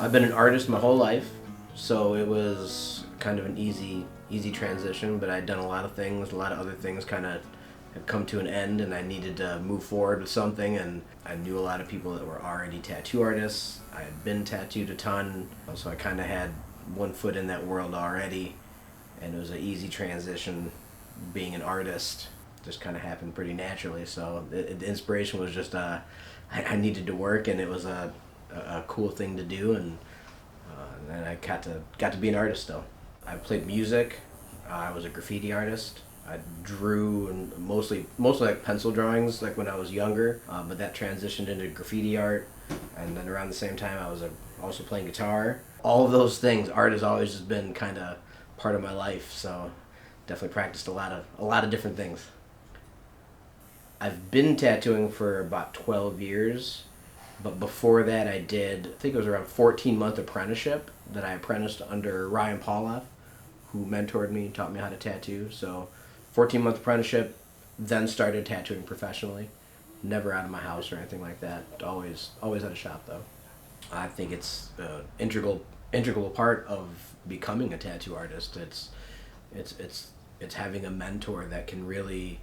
I've been an artist my whole life, so it was kind of an easy transition, but I'd done a lot of things, a lot of other things kind of had come to an end, and I needed to move forward with something, and I knew a lot of people that were already tattoo artists. I had been tattooed a ton, so I kind of had one foot in that world already, and it was an easy transition. Being an artist just kind of happened pretty naturally, so the inspiration was just I needed to work, and it was a cool thing to do, and then I got to be an artist still. I played music. I was a graffiti artist. I drew and mostly like pencil drawings like when I was younger, but that transitioned into graffiti art, and then around the same time I was also playing guitar. All of those things, art has always just been kind of part of my life, so definitely practiced a lot of different things. I've been tattooing for about 12 years, but before that I think it was around 14-month apprenticeship that I apprenticed under Ryan Pauloff, who mentored me, taught me how to tattoo. So 14-month apprenticeship, then started tattooing professionally. Never out of my house or anything like that. Always at a shop though. I think it's an integral part of becoming a tattoo artist. It's having a mentor that can really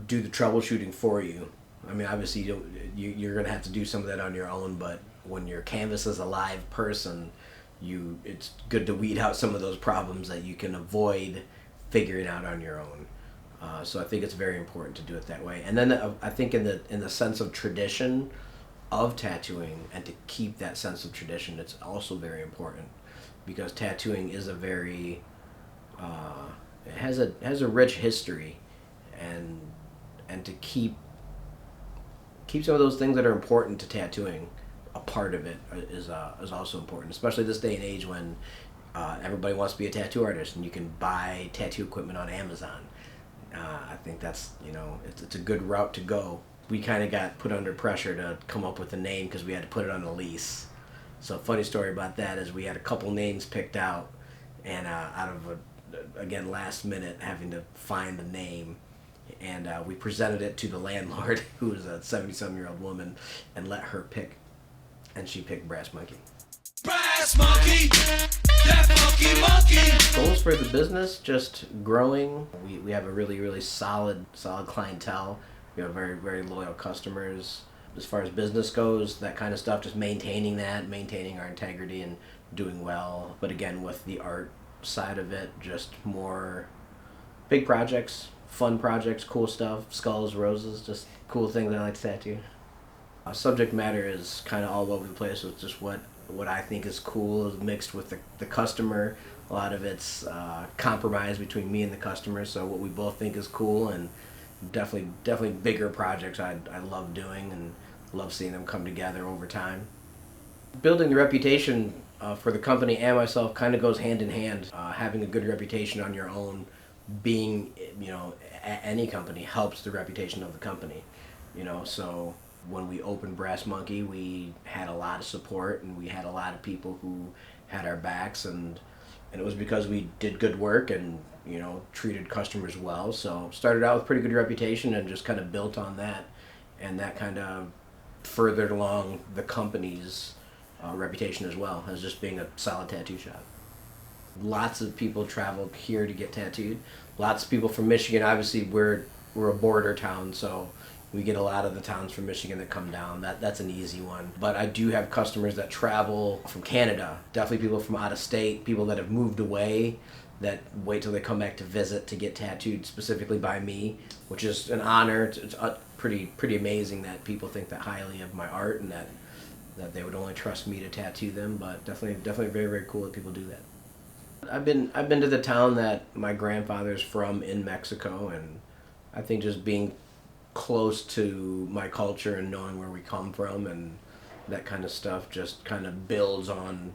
do the troubleshooting for you. I mean, obviously you're going to have to do some of that on your own, but when your canvas is a live person, it's good to weed out some of those problems that you can avoid figuring out on your own. So I think it's very important to do it that way. And then I think in the sense of tradition of tattooing, and to keep that sense of tradition, it's also very important, because tattooing is a very it has a rich history, and to keep some of those things that are important to tattooing a part of it is also important, especially this day and age when everybody wants to be a tattoo artist and you can buy tattoo equipment on Amazon. I think that's, it's a good route to go. We kind of got put under pressure to come up with a name because we had to put it on a lease. So funny story about that is we had a couple names picked out, and out of again last minute having to find the name, and we presented it to the landlord, who was a 70-some-year-old woman, and let her pick, and she picked Brass Monkey. Brass Monkey, that funky monkey. Goals for the business, just growing. We have a really solid clientele. We have very, very loyal customers. As far as business goes, that kind of stuff, just maintaining our integrity and doing well. But again, with the art side of it, just more big projects, fun projects, cool stuff, skulls, roses, just cool things I like to tattoo. Subject matter is kind of all over the place with just what I think is cool is mixed with the customer. A lot of it's compromise between me and the customer, so what we both think is cool, and definitely bigger projects I love doing and love seeing them come together over time. Building the reputation for the company and myself kind of goes hand in hand. Having a good reputation on your own, being at any company, helps the reputation of the company. So when we opened Brass Monkey, we had a lot of support, and we had a lot of people who had our backs, and it was because we did good work and treated customers well. So started out with pretty good reputation and just kind of built on that, and that kind of furthered along the company's reputation as well as just being a solid tattoo shop. Lots of people travel here to get tattooed. Lots of people from Michigan. Obviously, we're a border town, so we get a lot of the towns from Michigan that come down. That's an easy one. But I do have customers that travel from Canada. Definitely people from out of state, people that have moved away, that wait till they come back to visit to get tattooed specifically by me, which is an honor. It's pretty amazing that people think that highly of my art, and that they would only trust me to tattoo them. But definitely very, very cool that people do that. I've been to the town that my grandfather's from in Mexico, and I think just being close to my culture and knowing where we come from and that kind of stuff just kind of builds on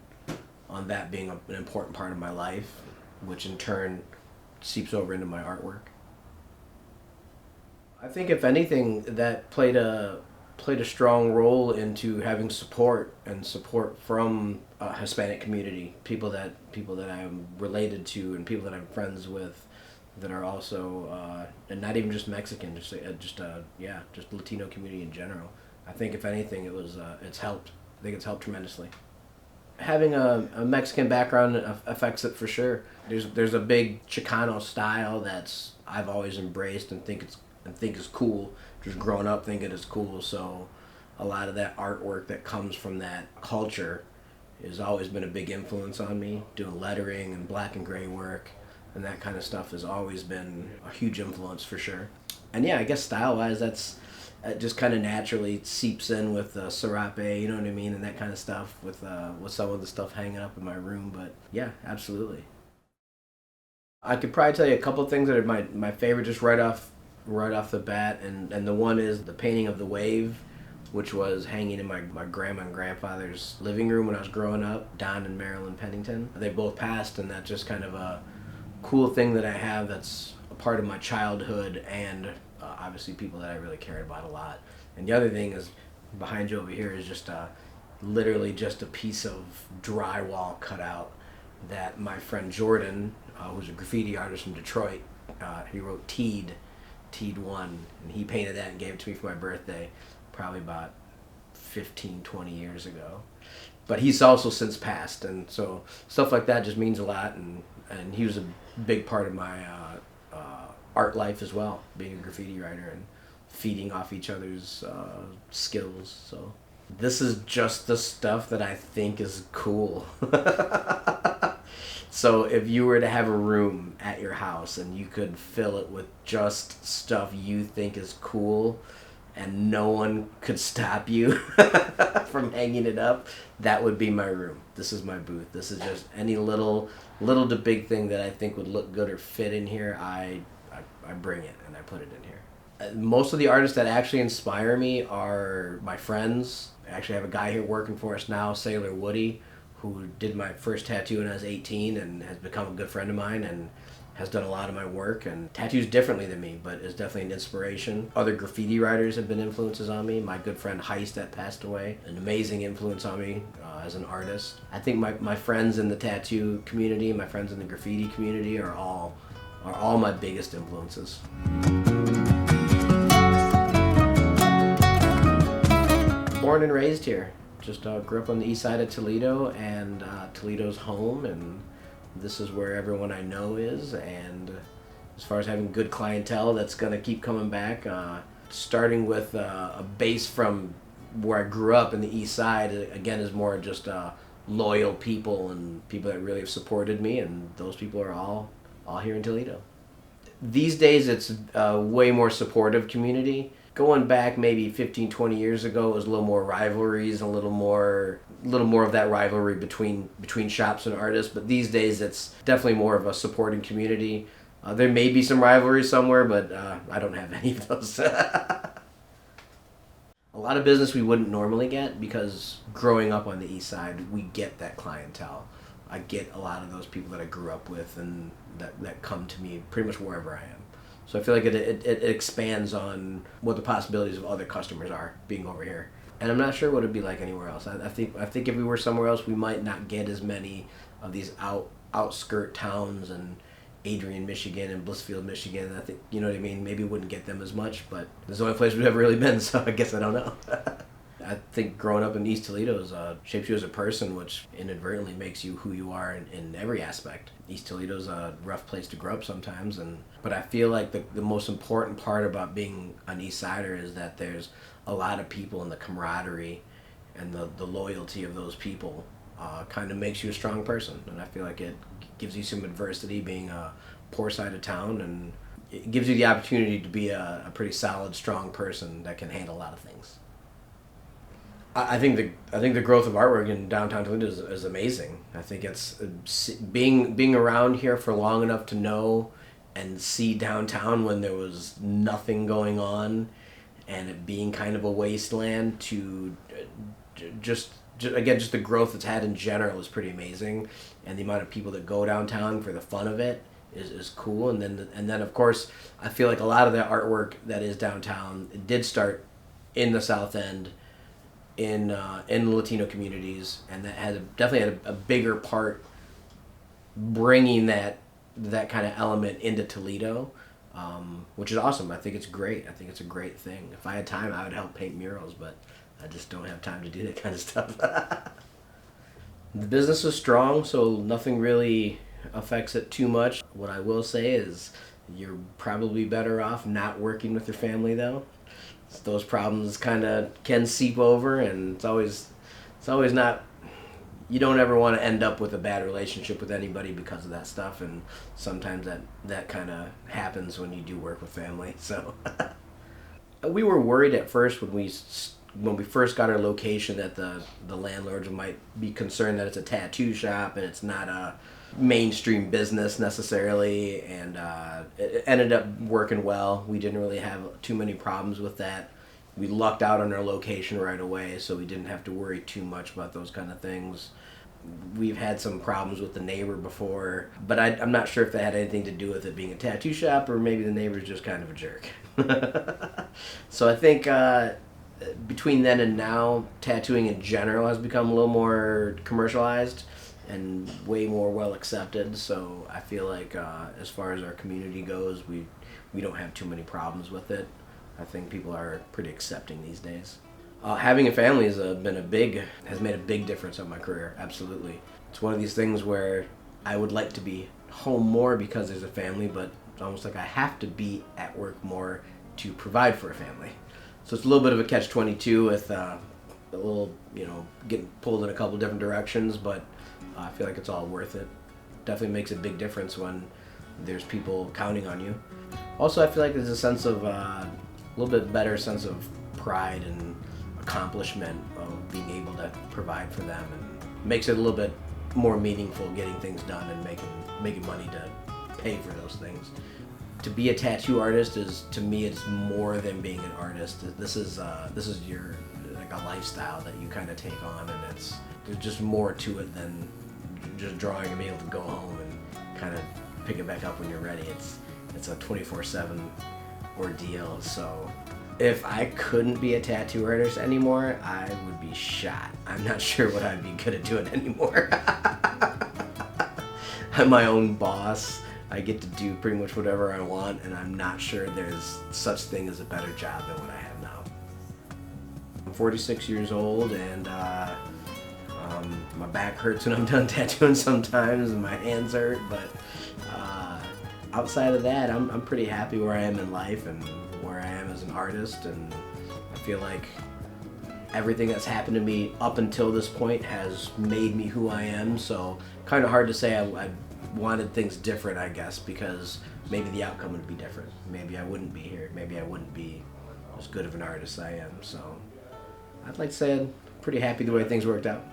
that being an important part of my life, which in turn seeps over into my artwork. I think if anything, that played a strong role into having support from a Hispanic community, people that I'm related to and people that I'm friends with that are also and not even just Mexican, just Latino community in general. I think if anything, it's helped. I think it's helped tremendously. Having a Mexican background affects it for sure. There's a big Chicano style that's I've always embraced and think is cool. Just growing up thinking it's cool. So a lot of that artwork that comes from that culture has always been a big influence on me. Doing lettering and black and gray work and that kind of stuff has always been a huge influence for sure. And yeah, I guess style-wise, it just kind of naturally seeps in with serape, you know what I mean, and that kind of stuff with some of the stuff hanging up in my room. But yeah, absolutely. I could probably tell you a couple of things that are my favorite just right off the bat, and the one is the painting of the wave, which was hanging in my grandma and grandfather's living room when I was growing up, Don and Marilyn Pennington. They both passed, and that's just kind of a cool thing that I have that's a part of my childhood and obviously people that I really cared about a lot. And the other thing is behind you over here is just literally just a piece of drywall cut out that my friend Jordan, who's a graffiti artist from Detroit, he wrote Teed 1, and he painted that and gave it to me for my birthday probably about 15, 20 years ago. But he's also since passed, and so stuff like that just means a lot, and he was a big part of my art life as well, being a graffiti writer and feeding off each other's skills. So this is just the stuff that I think is cool. So if you were to have a room at your house and you could fill it with just stuff you think is cool and no one could stop you from hanging it up, that would be my room. This is my booth. This is just any little to big thing that I think would look good or fit in here, I bring it and I put it in here. Most of the artists that actually inspire me are my friends. I actually have a guy here working for us now, Sailor Woody, who did my first tattoo when I was 18 and has become a good friend of mine and has done a lot of my work and tattoos differently than me, but is definitely an inspiration. Other graffiti writers have been influences on me. My good friend Heist that passed away, an amazing influence on me as an artist. I think my friends in the tattoo community, my friends in the graffiti community are all my biggest influences. Born and raised here. Just grew up on the east side of Toledo, and Toledo's home, and this is where everyone I know is. And as far as having good clientele that's going to keep coming back, starting with a base from where I grew up in the east side, again, is more just loyal people and people that really have supported me, and those people are all here in Toledo. These days it's a way more supportive community. Going back maybe 15, 20 years ago, it was a little more rivalries, a little more of that rivalry between shops and artists. But these days, it's definitely more of a supporting community. There may be some rivalry somewhere, but I don't have any of those. A lot of business we wouldn't normally get because growing up on the east side, we get that clientele. I get a lot of those people that I grew up with and that come to me pretty much wherever I am. So I feel like it expands on what the possibilities of other customers are being over here. And I'm not sure what it'd be like anywhere else. I think if we were somewhere else, we might not get as many of these outskirt towns and Adrian, Michigan and Blissfield, Michigan. I think, you know what I mean? Maybe we wouldn't get them as much, but it's the only place we've ever really been, so I guess I don't know. I think growing up in East Toledo shapes you as a person, which inadvertently makes you who you are in every aspect. East Toledo's a rough place to grow up sometimes, but I feel like the most important part about being an East Sider is that there's a lot of people, and the camaraderie and the loyalty of those people kind of makes you a strong person. And I feel like it gives you some adversity being a poor side of town, and it gives you the opportunity to be a pretty solid, strong person that can handle a lot of things. I think the growth of artwork in downtown Toledo is amazing. I think it's being around here for long enough to know and see downtown when there was nothing going on, and it being kind of a wasteland, to just the growth it's had in general is pretty amazing, and the amount of people that go downtown for the fun of it is cool. And then of course I feel like a lot of that artwork that is downtown, it did start in the South End, in Latino communities, and that definitely had a bigger part bringing that kind of element into Toledo, which is awesome. I think it's great. I think it's a great thing. If I had time, I would help paint murals, but I just don't have time to do that kind of stuff. The business is strong, so nothing really affects it too much. What I will say is you're probably better off not working with your family, though. Those problems kind of can seep over, and it's always not. You don't ever want to end up with a bad relationship with anybody because of that stuff, and sometimes that kind of happens when you do work with family. So we were worried at first when we first got our location that the landlords might be concerned that it's a tattoo shop and it's not a mainstream business necessarily, and it ended up working well. We didn't really have too many problems with that. We lucked out on our location right away, so we didn't have to worry too much about those kind of things. We've had some problems with the neighbor before, but I'm not sure if that had anything to do with it being a tattoo shop, or maybe the neighbor's just kind of a jerk. So I think between then and now, tattooing in general has become a little more commercialized and way more well accepted. So I feel like as far as our community goes, we don't have too many problems with it. I think people are pretty accepting these days. Having a family has made a big difference on my career. Absolutely, it's one of these things where I would like to be home more because there's a family, but it's almost like I have to be at work more to provide for a family. So it's a little bit of a catch-22 with a little, getting pulled in a couple different directions, but I feel like it's all worth it. Definitely makes a big difference when there's people counting on you. Also, I feel like there's a sense of a little bit better sense of pride and accomplishment of being able to provide for them, and makes it a little bit more meaningful getting things done and making money to pay for those things. To be a tattoo artist to me, it's more than being an artist. This is your like a lifestyle that you kind of take on, and there's just more to it than just drawing and being able to go home and kind of pick it back up when you're ready. It's a 24/7 ordeal. So if I couldn't be a tattoo artist anymore, I would be shot. I'm not sure what I'd be good at doing anymore. I'm my own boss. I get to do pretty much whatever I want, and I'm not sure there's such thing as a better job than what I have now. I'm 46 years old, and my back hurts when I'm done tattooing sometimes, and my hands hurt, but outside of that, I'm pretty happy where I am in life and where I am as an artist, and I feel like everything that's happened to me up until this point has made me who I am, so kind of hard to say I wanted things different, I guess, because maybe the outcome would be different. Maybe I wouldn't be here. Maybe I wouldn't be as good of an artist as I am. So I'd like to say I'm pretty happy the way things worked out.